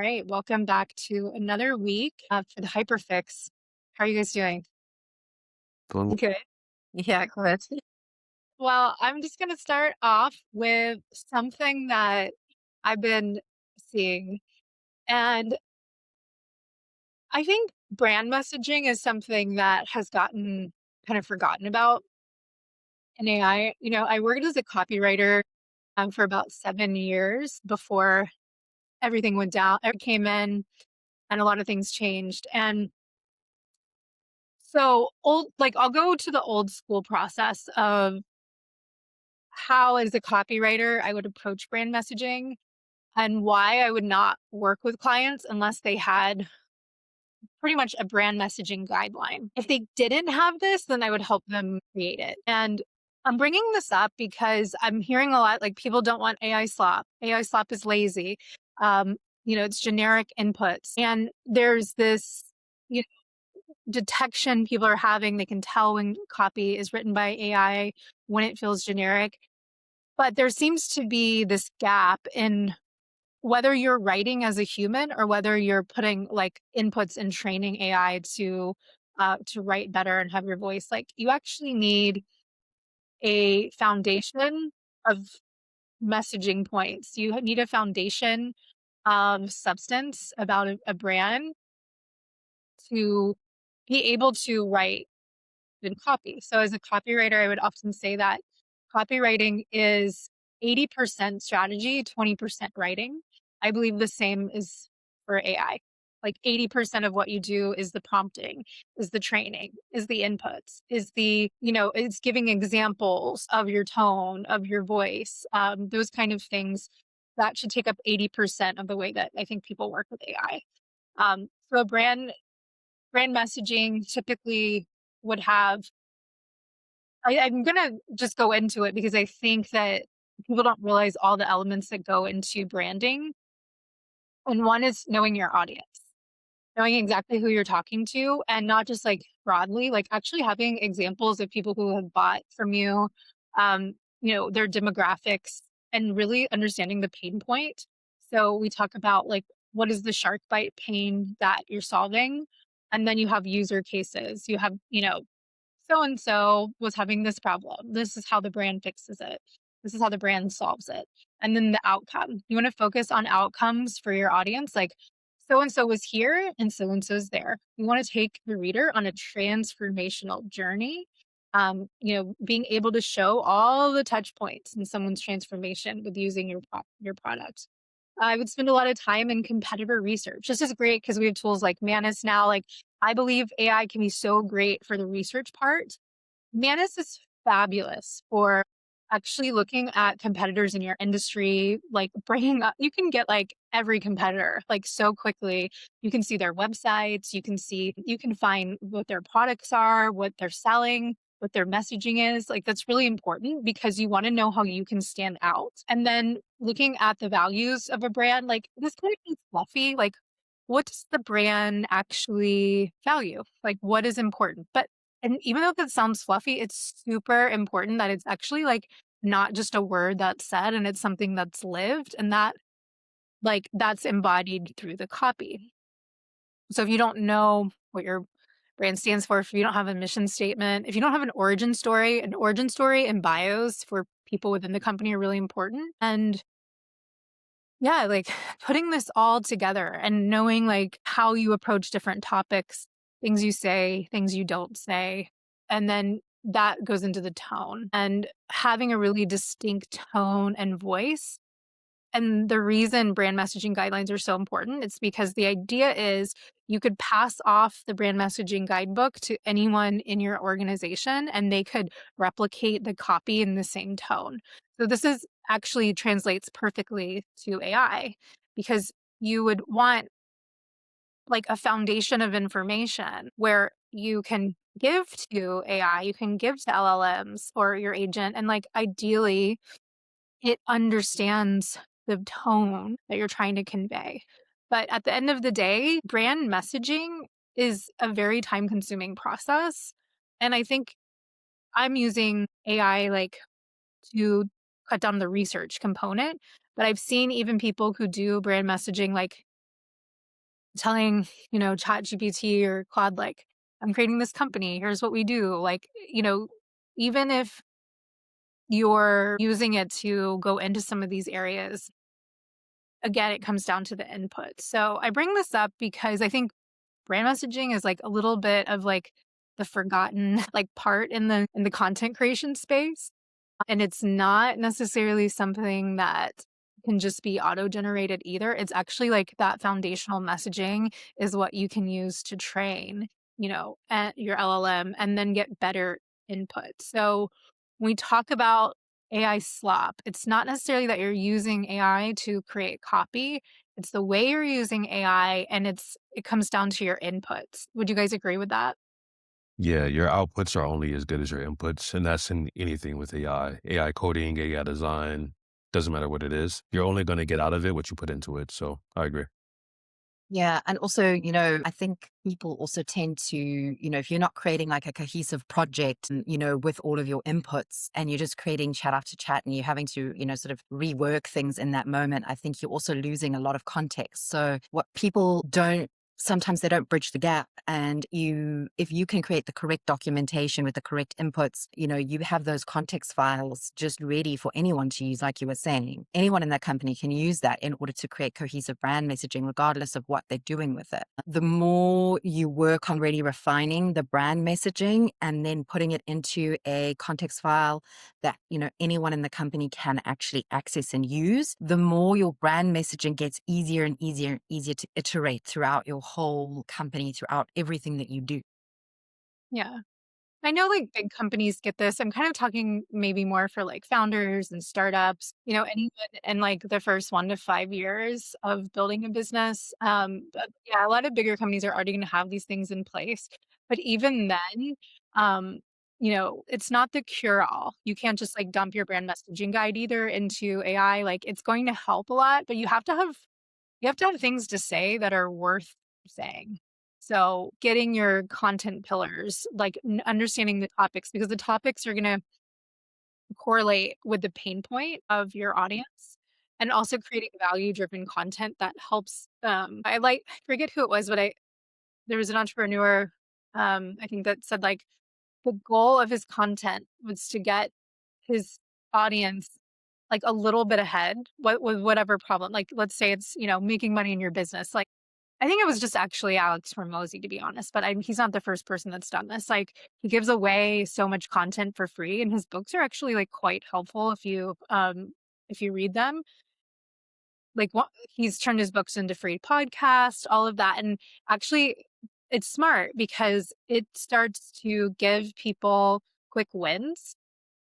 right, welcome back to another week for the HyperFix. How are you guys doing? Doing Good. Yeah, good. Well, I'm just going to start off with something that I've been seeing. And I think brand messaging is something that has gotten kind of forgotten about in AI. I worked as a copywriter for about 7 years before everything went down. I came in and a lot of things changed. And so I'll go to the old school process of how, as a copywriter, I would approach brand messaging and why I would not work with clients unless they had pretty much a brand messaging guideline. If they didn't have this, then I would help them create it. And I'm bringing this up because I'm hearing a lot like people don't want AI slop. AI slop is lazy. It's generic inputs. And there's this, you detection people are having. They can tell when copy is written by AI, when it feels generic. But there seems to be this gap in whether you're writing as a human or whether you're putting like inputs and training AI to write better and have your voice. Like you actually need a foundation of messaging points. You need a foundation of substance about a brand to be able to write and copy. So as a copywriter, I would often say that copywriting is 80% strategy, 20% writing. I believe the same is for AI. Like 80% of what you do is the prompting, is the training, is the inputs, it's giving examples of your tone, of your voice, those kind of things that should take up 80% of the way that I think people work with AI. So a brand messaging typically would have I'm gonna just go into it because I think that people don't realize all the elements that go into branding. And one is knowing your audience, knowing exactly who you're talking to, and not just like broadly, like actually having examples of people who have bought from you, their demographics, and really understanding the pain point. So we talk about like what is the shark bite pain that you're solving, and then you have user cases. You have, so and so was having this problem. This is how the brand fixes it. This is how the brand solves it. And then the outcome. You want to focus on outcomes for your audience. Like so and so was here and so is there. You want to take the reader on a transformational journey. Being able to show all the touch points in someone's transformation with using your product. I would spend a lot of time in competitor research. This is great because we have tools like Manus now. Like I believe AI can be so great for the research part. Manus is fabulous for actually looking at competitors in your industry, like bringing up, you can get like every competitor like so quickly. You can see their websites, you can find what their products are, what they're selling, what their messaging is. Like that's really important because you want to know how you can stand out. And then looking at the values of a brand, like this kind of is fluffy, like what does the brand actually value? Like what is important? And even though that sounds fluffy, it's super important that it's actually like not just a word that's said and it's something that's lived and that like that's embodied through the copy. So if you don't know what your brand stands for, if you don't have a mission statement, if you don't have an origin story and bios for people within the company are really important. And yeah, like putting this all together and knowing like how you approach different topics, things you say, things you don't say, and then that goes into the tone and having a really distinct tone and voice. And the reason brand messaging guidelines are so important, it's because the idea is you could pass off the brand messaging guidebook to anyone in your organization and they could replicate the copy in the same tone. So this is actually translates perfectly to AI because you would want like a foundation of information where you can give to AI, you can give to LLMs or your agent, and like ideally it understands the tone that you're trying to convey. But at the end of the day, brand messaging is a very time consuming process. And I think I'm using AI like to cut down the research component. But I've seen even people who do brand messaging like telling, ChatGPT or Claude, like, I'm creating this company, here's what we do. Like, even if you're using it to go into some of these areas, again, it comes down to the input. So I bring this up because I think brand messaging is like a little bit of like the forgotten like part in the content creation space. And it's not necessarily something that can just be auto-generated either. It's actually like that foundational messaging is what you can use to train, at your LLM and then get better input. So when we talk about AI slop, it's not necessarily that you're using AI to create copy. It's the way you're using AI and it comes down to your inputs. Would you guys agree with that? Yeah, your outputs are only as good as your inputs, and that's in anything with AI. AI coding, AI design, doesn't matter what it is. You're only gonna get out of it what you put into it, so I agree. Yeah. And also, I think people also tend to, if you're not creating like a cohesive project, and, with all of your inputs and you're just creating chat after chat and you're having to, sort of rework things in that moment, I think you're also losing a lot of context. So what people don't, sometimes they don't bridge the gap. And if you can create the correct documentation with the correct inputs, you have those context files just ready for anyone to use. Like you were saying, anyone in that company can use that in order to create cohesive brand messaging regardless of what they're doing with it. The more you work on really refining the brand messaging and then putting it into a context file that anyone in the company can actually access and use, the more your brand messaging gets easier and easier and easier to iterate throughout your whole company, throughout everything that you do. Yeah. I know like big companies get this. I'm kind of talking maybe more for like founders and startups, anyone in like the first 1 to 5 years of building a business. But yeah, a lot of bigger companies are already going to have these things in place. But even then, um, it's not the cure all. You can't just like dump your brand messaging guide either into AI. Like it's going to help a lot, but you have to have things to say that are worth saying. So, getting your content pillars, like understanding the topics, because the topics are going to correlate with the pain point of your audience, and also creating value driven content that helps. I forget who it was, but there was an entrepreneur, I think that said like the goal of his content was to get his audience like a little bit ahead with whatever problem. Like, let's say it's, making money in your business. Like, I think it was just actually Alex Hormozy, to be honest, but he's not the first person that's done this. Like, he gives away so much content for free, and his books are actually like quite helpful if you read them. Like, what he's turned his books into free podcasts, all of that, and actually, it's smart because it starts to give people quick wins.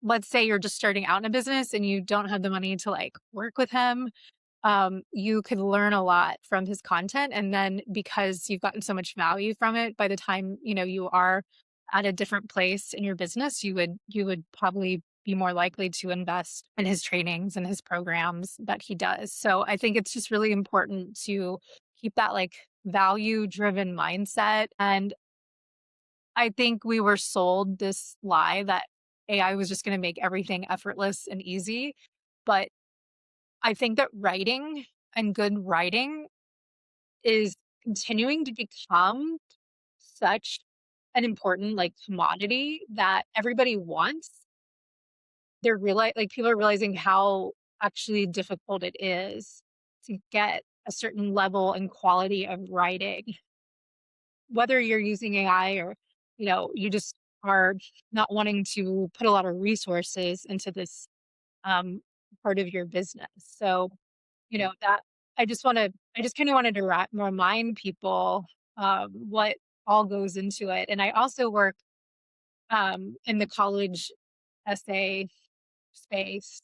Let's say you're just starting out in a business and you don't have the money to like work with him, you could learn a lot from his content. And then because you've gotten so much value from it, by the time, you are at a different place in your business, you would probably be more likely to invest in his trainings and his programs that he does. So I think it's just really important to keep that like value driven mindset. And I think we were sold this lie that AI was just going to make everything effortless and easy. But I think that writing and good writing is continuing to become such an important like commodity that everybody wants. Like people are realizing how actually difficult it is to get a certain level and quality of writing, whether you're using AI or, you just are not wanting to put a lot of resources into this um, part of your business. So, that I just kind of wanted to remind people what all goes into it. And I also work in the college essay space.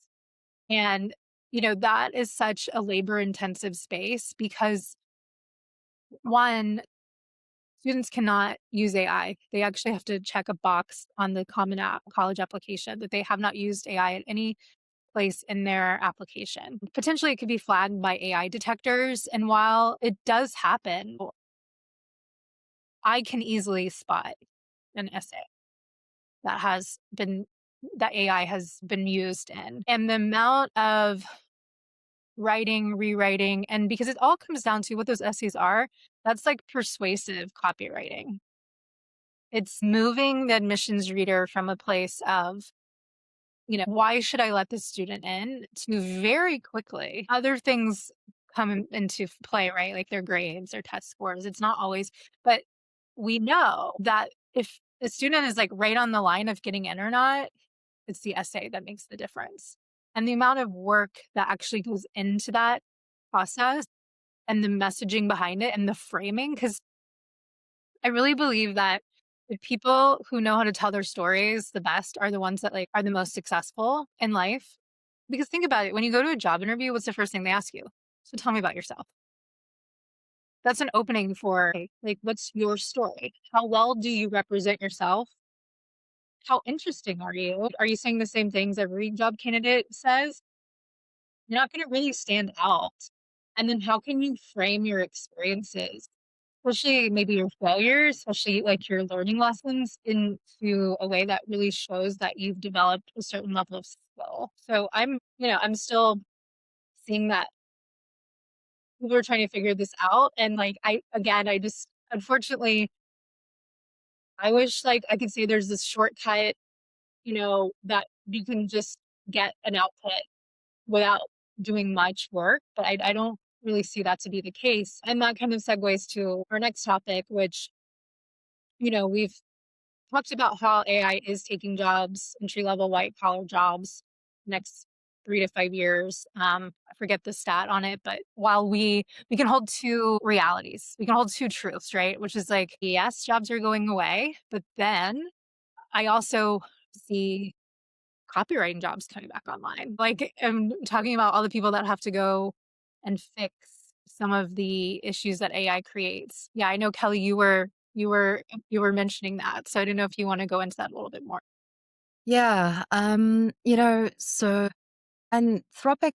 And, that is such a labor intensive space because one, students cannot use AI. They actually have to check a box on the Common App college application that they have not used AI at any place in their application. Potentially, it could be flagged by AI detectors. And while it does happen, I can easily spot an essay that has been that AI has been used in. And the amount of writing, rewriting, and because it all comes down to what those essays are, that's like persuasive copywriting. It's moving the admissions reader from a place of, why should I let this student in, to very quickly other things come into play, right? Like their grades or test scores. It's not always, but we know that if a student is like right on the line of getting in or not, it's the essay that makes the difference. And the amount of work that actually goes into that process and the messaging behind it and the framing, because I really believe that the people who know how to tell their stories the best are the ones that like are the most successful in life. Because think about it, when you go to a job interview, what's the first thing they ask you? So tell me about yourself. That's an opening for like what's your story? How well do you represent yourself? How interesting are you? Are you saying the same things every job candidate says? You're not going to really stand out. And then how can you frame your experiences, especially maybe your failures, especially like your learning lessons, into a way that really shows that you've developed a certain level of skill? So I'm still seeing that people are trying to figure this out. And like, I just, unfortunately, I wish like I could say there's this shortcut, that you can just get an output without doing much work, but I don't really see that to be the case. And that kind of segues to our next topic, which, we've talked about how AI is taking jobs, entry level white collar jobs, next 3 to 5 years. I forget the stat on it, but while we can hold two realities, we can hold two truths, right? Which is like, yes, jobs are going away, but then I also see copywriting jobs coming back online. Like, I'm talking about all the people that have to go and fix some of the issues that AI creates. Yeah, I know Kelly, you were mentioning that. So I don't know if you want to go into that a little bit more. Yeah. So Anthropic,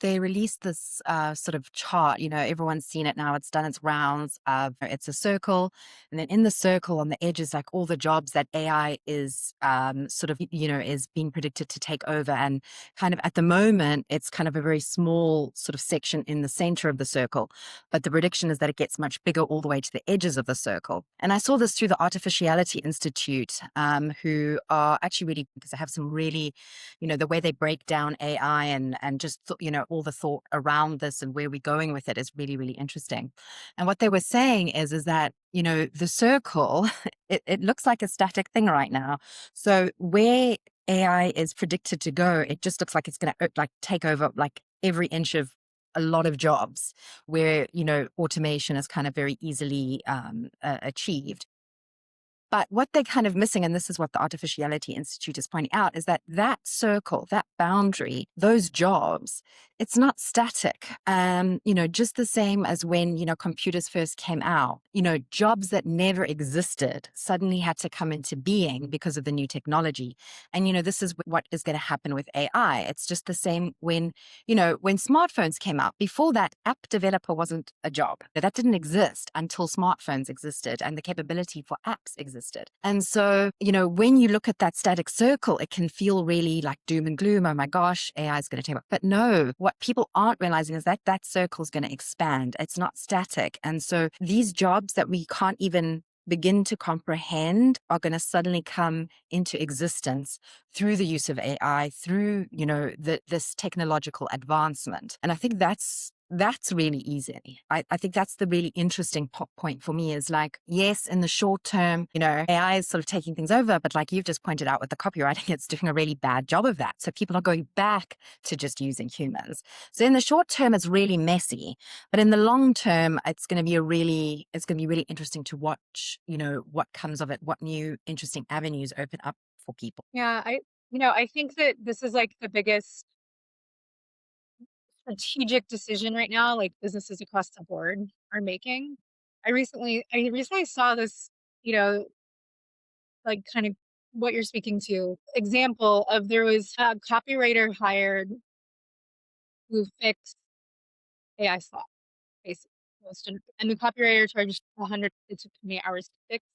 they released this sort of chart. Everyone's seen it now. It's done its rounds. It's a circle, and then in the circle on the edges, like all the jobs that AI is sort of, is being predicted to take over. And kind of at the moment, it's kind of a very small sort of section in the center of the circle. But the prediction is that it gets much bigger all the way to the edges of the circle. And I saw this through the Artificiality Institute, who are actually really, because I have some really, the way they break down AI and just all the thought around this and where we're going with it is really, really interesting. And what they were saying is that the circle it looks like a static thing right now. So where AI is predicted to go, it just looks like it's going to like take over like every inch of a lot of jobs where automation is kind of very easily achieved. But what they're kind of missing, and this is what the Artificiality Institute is pointing out, is that circle, that boundary, those jobs, it's not static. Just the same as when, computers first came out, jobs that never existed suddenly had to come into being because of the new technology. And, this is what is going to happen with AI. It's just the same when smartphones came out. Before that, app developer wasn't a job. That didn't exist until smartphones existed and the capability for apps existed. And so, when you look at that static circle, it can feel really like doom and gloom. Oh my gosh, AI is going to take over. But no, what people aren't realizing is that that circle is going to expand. It's not static. And so these jobs that we can't even begin to comprehend are going to suddenly come into existence through the use of AI, through, this technological advancement. And I think that's really easy. I think that's the really interesting point for me is like, yes, in the short term, AI is sort of taking things over, but like you've just pointed out with the copywriting, it's doing a really bad job of that. So people are going back to just using humans. So in the short term, it's really messy, but in the long term, it's going to be really interesting to watch, what comes of it, what new interesting avenues open up for people. Yeah, I think that this is like the biggest strategic decision right now, like businesses across the board are making. I recently saw this, you know, like kind of what you're speaking to example of, there was a copywriter hired who fixed AI slop, basically. And the copywriter charged 100, it took 20 hours to fix.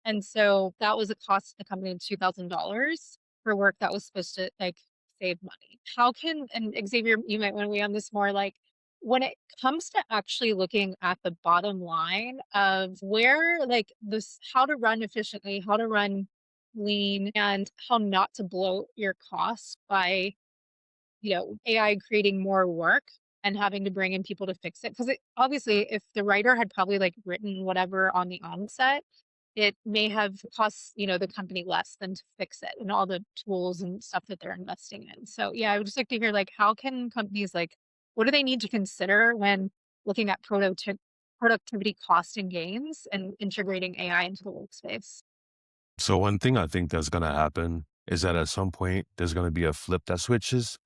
And so that was a cost to the company of $2,000 for work that was supposed to like save money. How can, and Xavier, you might want to weigh on this more, like when it comes to actually looking at the bottom line of where like this, how to run efficiently, how to run lean, and how not to bloat your costs by, AI creating more work and having to bring in people to fix it. Because obviously, if the writer had probably like written whatever on the onset, it may have cost, the company less than to fix it and all the tools and stuff that they're investing in. So yeah, I would just like to hear like how can companies like what do they need to consider when looking at productivity cost and gains and integrating AI into the workspace? So one thing I think that's gonna happen is that at some point there's gonna be a flip that switches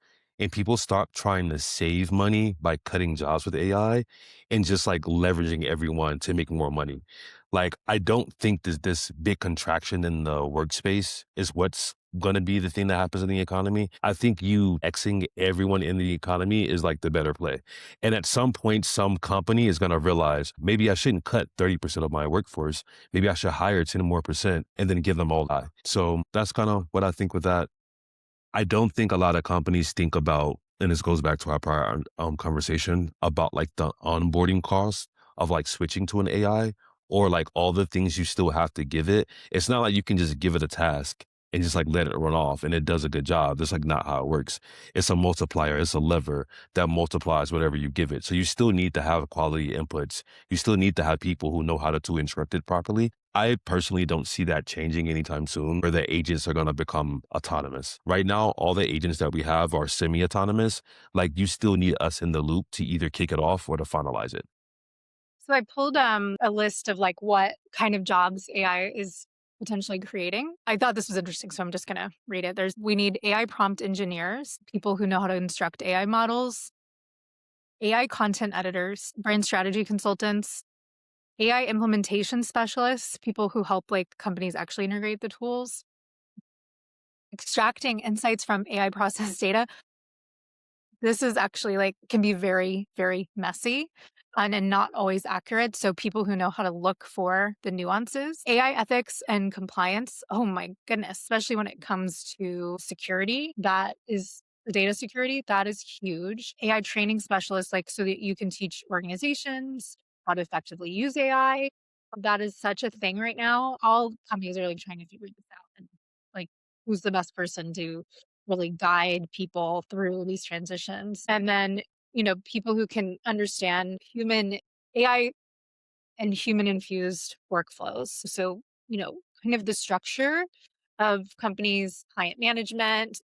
and people start trying to save money by cutting jobs with AI and just like leveraging everyone to make more money. Like I don't think this big contraction in the workspace is what's gonna be the thing that happens in the economy. I think you Xing everyone in the economy is like the better play. And at some point, some company is gonna realize maybe I shouldn't cut 30% of my workforce. Maybe I should hire 10 more percent and then give them all that. So that's kind of what I think with that. I don't think a lot of companies think about, and this goes back to our prior conversation about like the onboarding cost of like switching to an AI or like all the things you still have to give it. It's not like you can just give it a task and just like let it run off and it does a good job. That's like not how it works. It's a multiplier. It's a lever that multiplies whatever you give it. So you still need to have quality inputs. You still need to have people who know how to instruct it properly. I personally don't see that changing anytime soon, where the agents are going to become autonomous. Right now, all the agents that we have are semi-autonomous. Like you still need us in the loop to either kick it off or to finalize it. So I pulled a list of like what kind of jobs AI is potentially creating. I thought this was interesting, so I'm just gonna read it. We need AI prompt engineers, people who know how to instruct AI models, AI content editors, brand strategy consultants, AI implementation specialists, people who help like companies actually integrate the tools, extracting insights from AI process data. This is actually like can be very, very messy and not always accurate. So people who know how to look for the nuances, AI ethics and compliance. Oh my goodness, especially when it comes to security, that is the data security, that is huge. AI training specialists, like so that you can teach organizations how to effectively use AI. That is such a thing right now. All companies are like trying to figure this out and like who's the best person to really guide people through these transitions. And then, people who can understand human AI and human infused workflows. So, kind of the structure of companies, client management,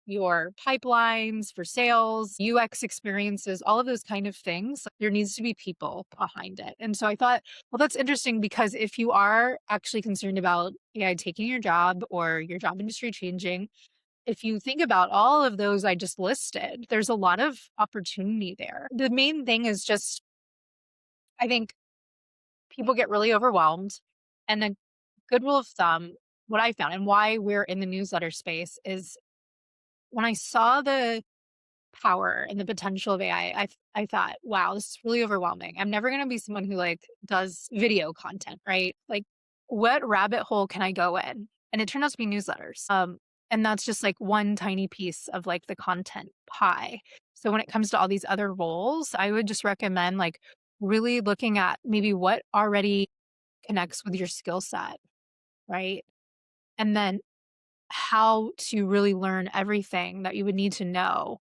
your pipelines for sales, UX experiences, all of those kind of things. There needs to be people behind it. And so I thought, well, that's interesting because if you are actually concerned about AI taking your job or your job industry changing, if you think about all of those I just listed, there's a lot of opportunity there. The main thing is just, I think people get really overwhelmed. And the good rule of thumb, what I found and why we're in the newsletter space is when I saw the power and the potential of AI, I thought, wow, this is really overwhelming. I'm never going to be someone who like does video content, right? Like what rabbit hole can I go in? And it turned out to be newsletters. And that's just like one tiny piece of like the content pie. So when it comes to all these other roles, I would just recommend like really looking at maybe what already connects with your skill set, right? And then how to really learn everything that you would need to know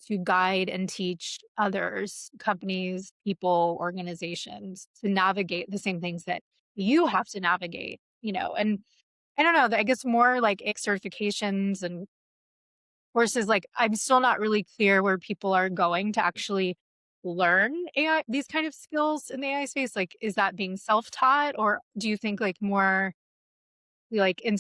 to guide and teach others, companies, people, organizations to navigate the same things that you have to navigate, and I don't know, I guess more like certifications and courses, like I'm still not really clear where people are going to actually learn AI, these kind of skills in the AI space. Like, is that being self-taught or do you think like more like in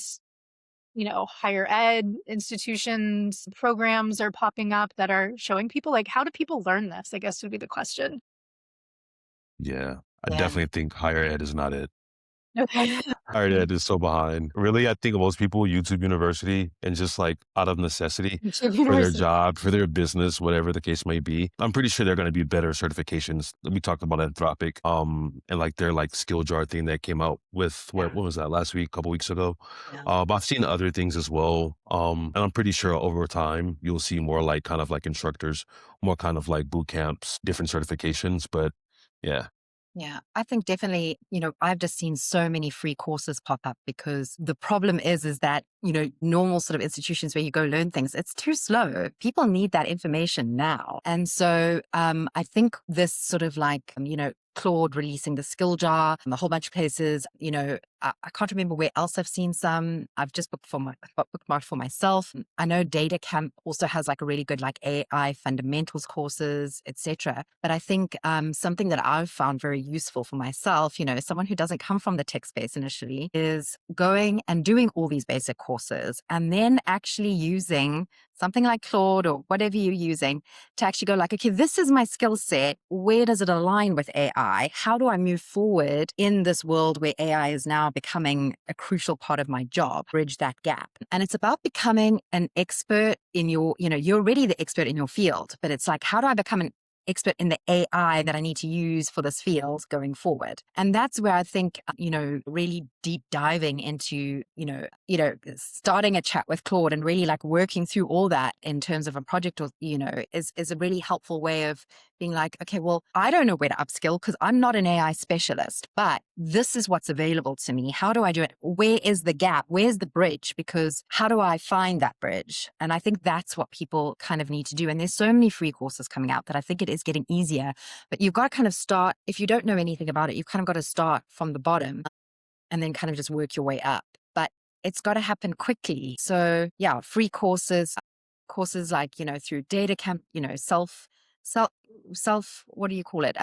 higher ed institutions, programs are popping up that are showing people like how do people learn this? I guess would be the question. Yeah. I Yeah. definitely think higher ed is not it. Okay. Our dad is so behind. Really, I think most people YouTube University and just like out of necessity YouTube for their University. job, for their business, whatever the case may be. I'm pretty sure they're going to be better certifications. We talked about Anthropic, and like their like skill jar thing that came out with Yeah. what was that last week, a couple weeks ago. Yeah. But I've seen other things as well. And I'm pretty sure over time you'll see more like kind of like instructors, more kind of like boot camps, different certifications. But yeah. Yeah, I think definitely, I've just seen so many free courses pop up because the problem is that, normal sort of institutions where you go learn things, it's too slow. People need that information now. And so I think this sort of like, Claude releasing the skill jar, a whole bunch of places, I can't remember where else I've seen some. I've just bookmarked for myself. I know Data Camp also has like a really good like AI fundamentals courses, etc. But I think something that I've found very useful for myself, as someone who doesn't come from the tech space initially, is going and doing all these basic courses and then actually using something like Claude or whatever you're using to actually go like, okay, this is my skill set. Where does it align with AI? How do I move forward in this world where AI is now becoming a crucial part of my job, bridge that gap? And it's about becoming an expert in you're already the expert in your field, but it's like, how do I become an expert in the AI that I need to use for this field going forward? And that's where I think, really deep diving into, starting a chat with Claude and really like working through all that in terms of a project or, is a really helpful way of being like, okay, well, I don't know where to upskill because I'm not an AI specialist, but this is what's available to me. How do I do it? Where is the gap? Where's the bridge? Because how do I find that bridge? And I think that's what people kind of need to do. And there's so many free courses coming out that I think it is getting easier, but you've got to kind of start, if you don't know anything about it, you've kind of got to start from the bottom and then kind of just work your way up. But it's got to happen quickly. So yeah, free courses like, through Data Camp, self, what do you call it?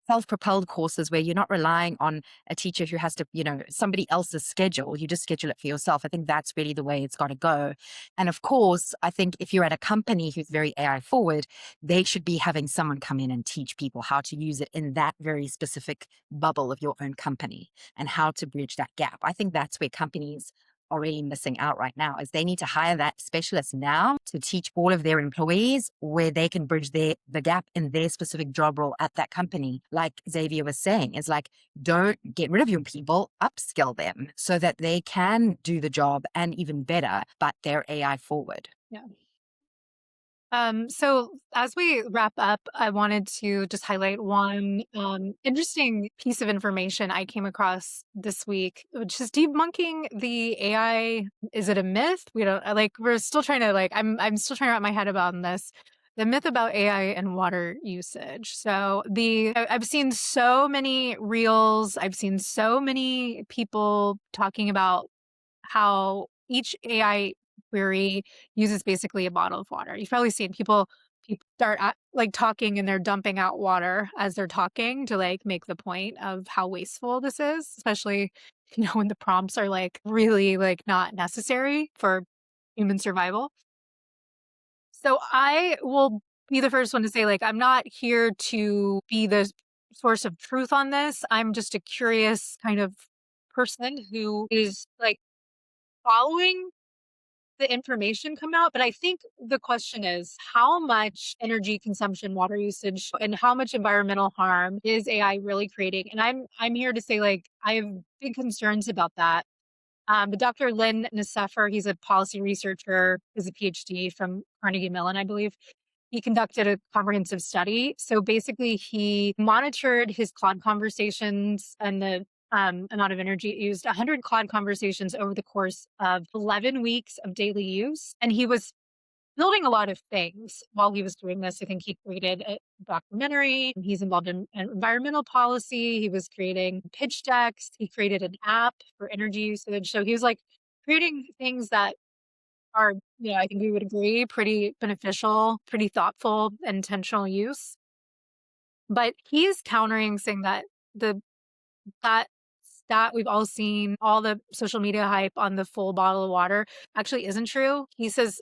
Self-propelled courses where you're not relying on a teacher who has to, somebody else's schedule. You just schedule it for yourself. I think that's really the way it's got to go. And of course, I think if you're at a company who's very AI forward, they should be having someone come in and teach people how to use it in that very specific bubble of your own company and how to bridge that gap. I think that's where companies are really missing out right now, is they need to hire that specialist now to teach all of their employees where they can bridge the gap in their specific job role at that company. Like Xavier was saying, is like, don't get rid of your people, upskill them so that they can do the job and even better, but they're AI forward. Yeah. So as we wrap up, I wanted to just highlight one interesting piece of information I came across this week, which is debunking the AI. Is it a myth? We don't like. We're still trying to like. I'm still trying to wrap my head about this. The myth about AI and water usage. So I've seen so many reels. I've seen so many people talking about how each AI query uses basically a bottle of water. You've probably seen people start like talking and they're dumping out water as they're talking to like make the point of how wasteful this is, especially when the prompts are like really like not necessary for human survival. So I will be the first one to say like I'm not here to be the source of truth on this. I'm just a curious kind of person who is like following the information come out, but I think the question is how much energy consumption, water usage, and how much environmental harm is AI really creating? And I'm here to say like I have big concerns about that. But Dr. Lynn Nasseffer, he's a policy researcher, is a PhD from Carnegie Mellon, I believe. He conducted a comprehensive study. So basically, he monitored his Claude conversations and the amount of energy it used, 100 Claude conversations over the course of 11 weeks of daily use. And he was building a lot of things while he was doing this. I think he created a documentary. He's involved in environmental policy. He was creating pitch decks. He created an app for energy usage. So he was like creating things that are, I think we would agree, pretty beneficial, pretty thoughtful, intentional use. But he's countering saying that the that stat we've all seen, all the social media hype on the full bottle of water actually isn't true. He says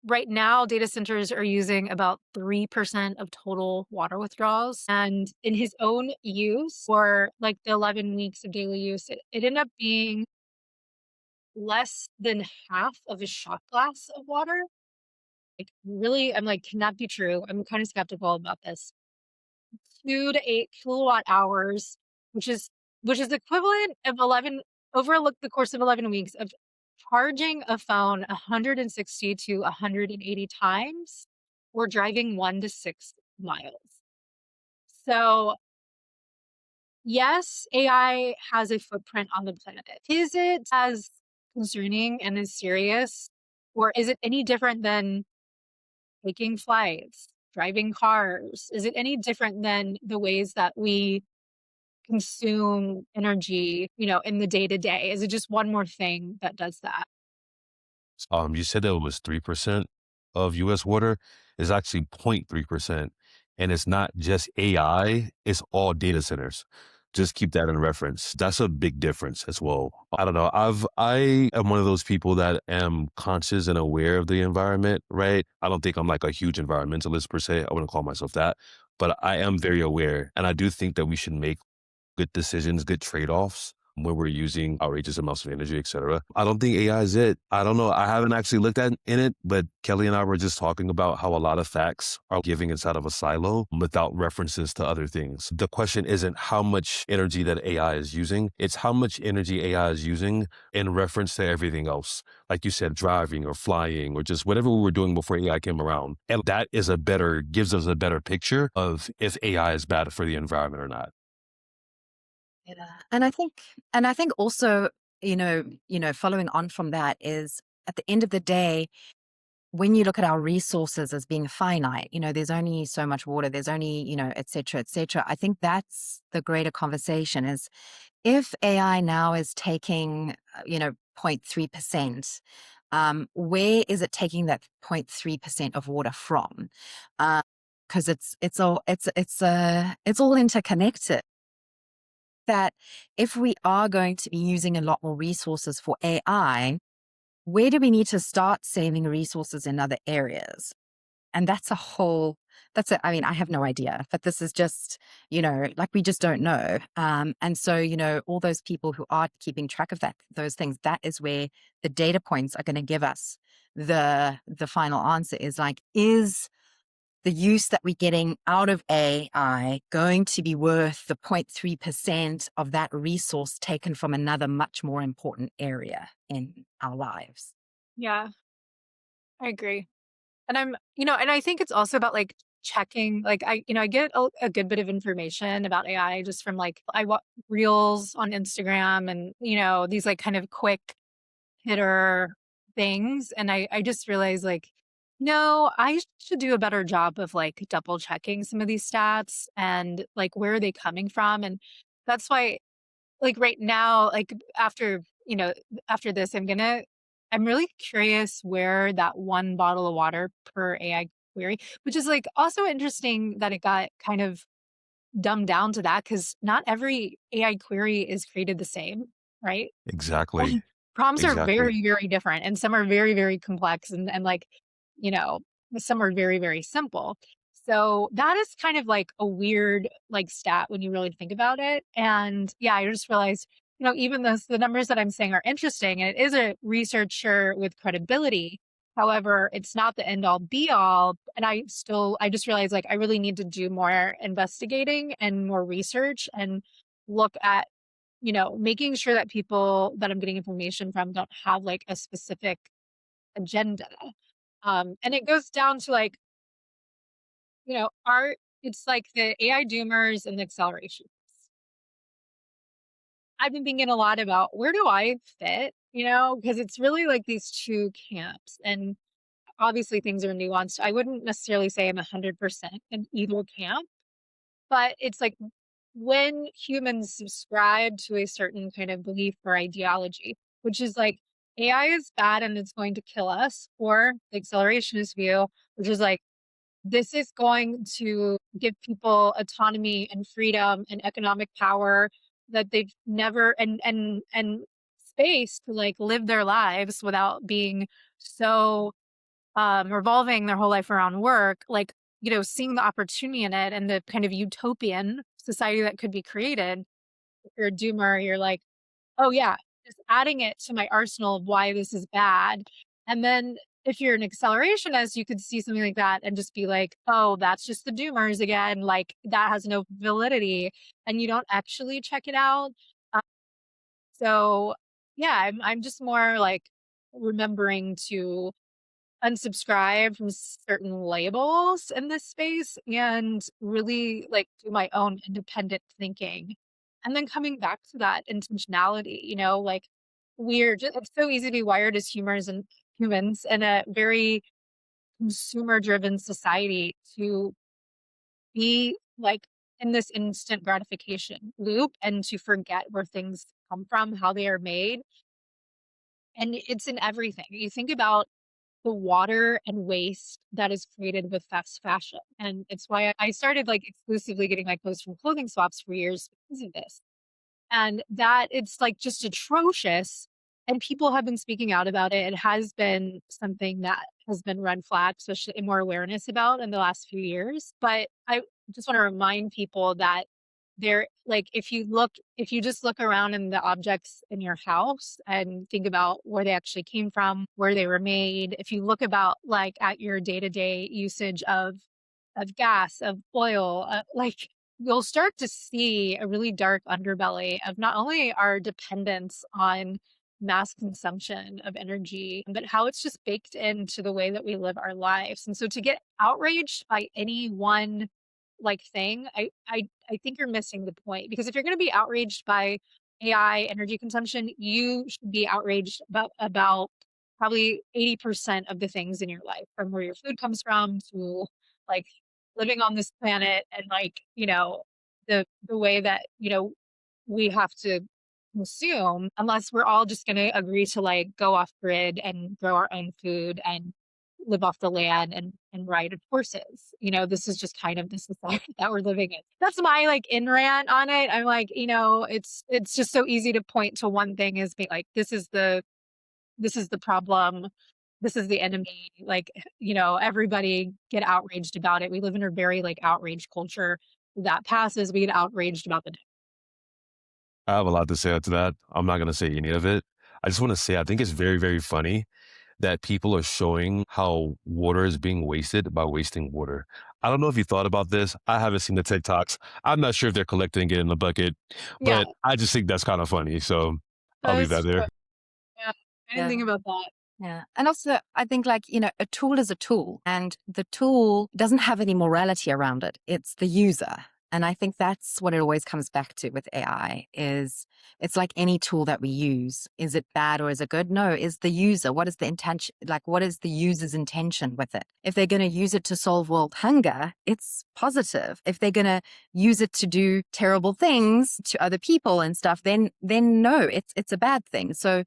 right now, data centers are using about 3% of total water withdrawals. And in his own use for like the 11 weeks of daily use, it ended up being less than half of a shot glass of water. Like, really, I'm like, can that be true? I'm kind of skeptical about this. 2 to 8 kilowatt hours, which is which is equivalent of 11 over the course of 11 weeks of charging a phone 160 to 180 times or driving 1 to 6 miles. So yes, AI has a footprint on the planet. Is it as concerning and as serious, or is it any different than taking flights, driving cars? Is it any different than the ways that we consume energy, in the day to day? Is it just one more thing that does that? You said that it was 3% of US water. It's actually 0.3%. And it's not just AI, it's all data centers. Just keep that in reference. That's a big difference as well. I don't know. I am one of those people that am conscious and aware of the environment, right? I don't think I'm like a huge environmentalist per se. I wouldn't call myself that, but I am very aware. And I do think that we should make good decisions, good trade-offs when we're using outrageous amounts of energy, et cetera. I don't think AI is it. I don't know. I haven't actually looked at in it, but Kelly and I were just talking about how a lot of facts are giving inside of a silo without references to other things. The question isn't how much energy that AI is using, it's how much energy AI is using in reference to everything else. Like you said, driving or flying or just whatever we were doing before AI came around. And that gives us a better picture of if AI is bad for the environment or not. Yeah. And I think also, following on from that is at the end of the day, when you look at our resources as being finite, there's only so much water, there's only, et cetera, et cetera. I think that's the greater conversation is if AI now is taking, 0.3%, where is it taking that 0.3% of water from? Because it's all interconnected. That if we are going to be using a lot more resources for AI, where do we need to start saving resources in other areas? And I mean, I have no idea, but this is just, like we just don't know. And so, all those people who are keeping track of those things, that is where the data points are going to give us the final answer is like, is the use that we're getting out of AI going to be worth the 0.3% of that resource taken from another much more important area in our lives? Yeah, I agree. And and I think it's also about like checking, like I get a good bit of information about AI just from like I watch reels on Instagram and these like kind of quick hitter things. And I just realized like, no, I should do a better job of like double checking some of these stats and like where are they coming from. And that's why like right now, like after this, I'm really curious where that 1 bottle of water per AI query, which is like also interesting that it got kind of dumbed down to that because not every AI query is created the same, right? Exactly. Prompts are Exactly. very, very different, and some are very, very complex and like, you know, some are very, very simple. So that is kind of like a weird like stat when you really think about it. And yeah, I just realized, even those the numbers that I'm saying are interesting, and it is a researcher with credibility. However, it's not the end all be all. And I just realized like I really need to do more investigating and more research and look at making sure that people that I'm getting information from don't have like a specific agenda. And it goes down to like, art, it's like the AI doomers and the acceleration. I've been thinking a lot about where do I fit, because it's really like these two camps. And obviously things are nuanced. I wouldn't necessarily say I'm 100% in either camp, but it's like when humans subscribe to a certain kind of belief or ideology, which is like AI is bad and it's going to kill us, or the accelerationist view, which is like this is going to give people autonomy and freedom and economic power that they've never and space to like live their lives without being so revolving their whole life around work, like, seeing the opportunity in it and the kind of utopian society that could be created. If you're a doomer, you're like, oh yeah, just adding it to my arsenal of why this is bad. And then if you're an accelerationist, you could see something like that and just be like, oh, that's just the doomers again. Like that has no validity. And you don't actually check it out. Uh, so yeah, I'm just more like remembering to unsubscribe from certain labels in this space and really like do my own independent thinking. And then coming back to that intentionality, like we're just, it's so easy to be wired as humans in a very consumer driven society to be like in this instant gratification loop and to forget where things come from, how they are made. And it's in everything. You think about the water and waste that is created with fast fashion. And it's why I started like exclusively getting my clothes from clothing swaps for years because of this. And that it's like just atrocious. And people have been speaking out about it. It has been something that has been red flagged, especially more awareness about in the last few years. But I just want to remind people that there, like, if you just look around in the objects in your house and think about where they actually came from, where they were made, if you look about like at your day to day usage of gas, of oil, like you'll start to see a really dark underbelly of not only our dependence on mass consumption of energy, but how it's just baked into the way that we live our lives. And so to get outraged by any one like thing, I think you're missing the point because if you're going to be outraged by AI energy consumption, you should be outraged about probably 80% of the things in your life, from where your food comes from to like living on this planet and like, the way that, we have to consume unless we're all just going to agree to like go off grid and grow our own food and live off the land and ride horses. This is just kind of the society that we're living in. That's my like in rant on it. I'm like, it's just so easy to point to one thing as being like, this is the problem. This is the enemy. Like, everybody get outraged about it. We live in a very like outraged culture that passes. We get outraged about the next. I have a lot to say to that. I'm not gonna say any of it. I just want to say I think it's very, very funny that people are showing how water is being wasted by wasting water. I don't know if you thought about this. I haven't seen the TikToks. I'm not sure if they're collecting it in the bucket, Yeah, but I just think that's kind of funny. So I'll leave that that's there. true. Yeah, I didn't Yeah. think about that. Yeah. And also, I think, like, a tool is a tool, and the tool doesn't have any morality around it. It's the user. And I think that's what it always comes back to with AI is it's like any tool that we use. Is it bad or is it good? No, is the user. What is the intention? Like, what is the user's intention with it? If they're going to use it to solve world hunger, it's positive. If they're going to use it to do terrible things to other people and stuff, then no, it's a bad thing. So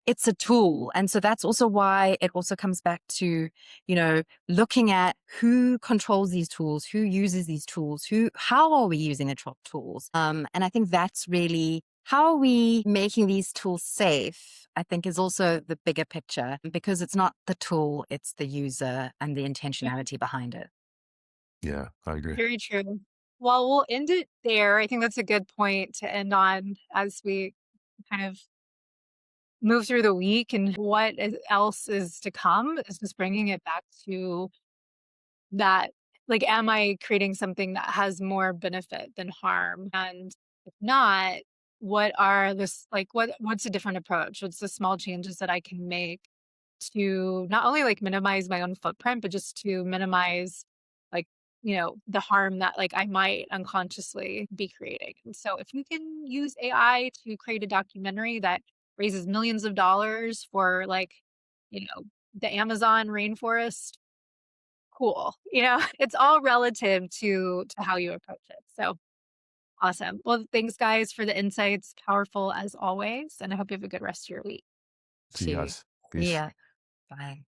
it's a tool. And so that's also why it also comes back to, looking at who controls these tools, who uses these tools, how are we using the tools? And I think that's really how are we making these tools safe, I think is also the bigger picture because it's not the tool, it's the user and the Yeah, intentionality behind it. Yeah, I agree. very true. Well, we'll end it there. I think that's a good point to end on as we kind of move through the week and else is to come. Is just bringing it back to that, like, am I creating something that has more benefit than harm? And if not, what's a different approach? What's the small changes that I can make to not only like minimize my own footprint, but just to minimize like, the harm that like I might unconsciously be creating. And so if we can use AI to create a documentary that raises millions of dollars for like, the Amazon rainforest, cool. It's all relative to how you approach it. So awesome. Well, thanks guys for the insights. Powerful as always. And I hope you have a good rest of your week. See you Too. guys. Peace. Yeah. Bye.